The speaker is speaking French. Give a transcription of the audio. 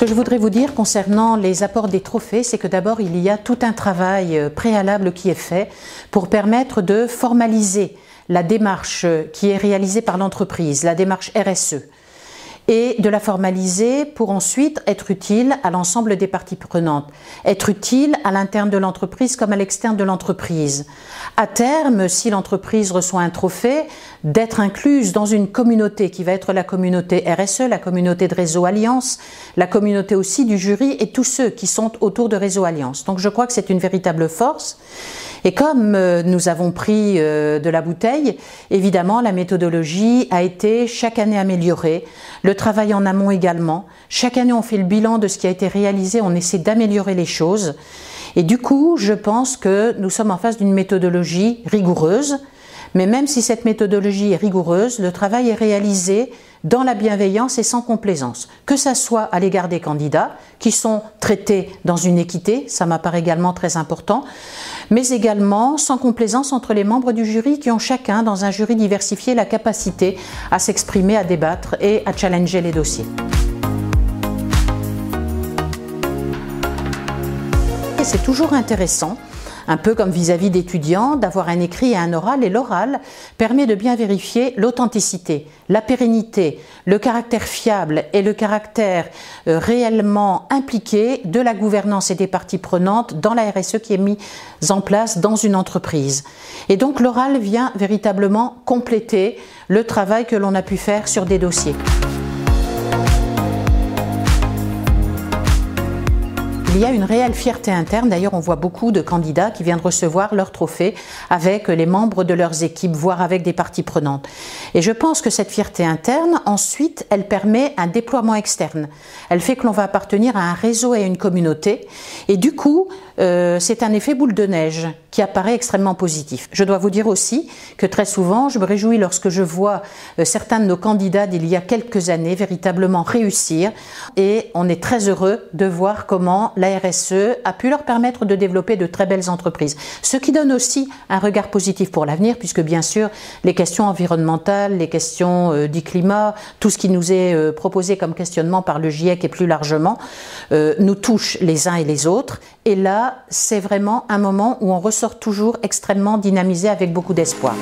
que je voudrais vous dire concernant les apports des trophées, c'est que d'abord il y a tout un travail préalable qui est fait pour permettre de formaliser la démarche qui est réalisée par l'entreprise, la démarche RSE, et de la formaliser pour ensuite être utile à l'ensemble des parties prenantes, être utile à l'interne de l'entreprise comme à l'externe de l'entreprise. À terme, si l'entreprise reçoit un trophée, d'être incluse dans une communauté qui va être la communauté RSE, la communauté de Réseau Alliance, la communauté aussi du jury et tous ceux qui sont autour de Réseau Alliance. Donc je crois que c'est une véritable force. Et comme nous avons pris de la bouteille, évidemment la méthodologie a été chaque année améliorée, le travail en amont également. Chaque année on fait le bilan de ce qui a été réalisé, on essaie d'améliorer les choses. Et du coup, je pense que nous sommes en face d'une méthodologie rigoureuse, mais même si cette méthodologie est rigoureuse, le travail est réalisé dans la bienveillance et sans complaisance, que ça soit à l'égard des candidats qui sont traités dans une équité, ça m'apparaît également très important, mais également sans complaisance entre les membres du jury qui ont chacun, dans un jury diversifié, la capacité à s'exprimer, à débattre et à challenger les dossiers. Et c'est toujours intéressant, un peu comme vis-à-vis d'étudiants, d'avoir un écrit et un oral, et l'oral permet de bien vérifier l'authenticité, la pérennité, le caractère fiable et le caractère réellement impliqué de la gouvernance et des parties prenantes dans la RSE qui est mise en place dans une entreprise. Et donc l'oral vient véritablement compléter le travail que l'on a pu faire sur des dossiers. Il y a une réelle fierté interne, d'ailleurs on voit beaucoup de candidats qui viennent recevoir leur trophée avec les membres de leurs équipes, voire avec des parties prenantes. Et je pense que cette fierté interne, ensuite, elle permet un déploiement externe. Elle fait que l'on va appartenir à un réseau et à une communauté. Et du coup, c'est un effet boule de neige qui apparaît extrêmement positif. Je dois vous dire aussi que très souvent, je me réjouis lorsque je vois certains de nos candidats d'il y a quelques années véritablement réussir. Et on est très heureux de voir comment la RSE a pu leur permettre de développer de très belles entreprises. Ce qui donne aussi un regard positif pour l'avenir, puisque bien sûr, les questions environnementales, les questions du climat, tout ce qui nous est proposé comme questionnement par le GIEC et plus largement, nous touche les uns et les autres. Et là, c'est vraiment un moment où on ressort toujours extrêmement dynamisé avec beaucoup d'espoir.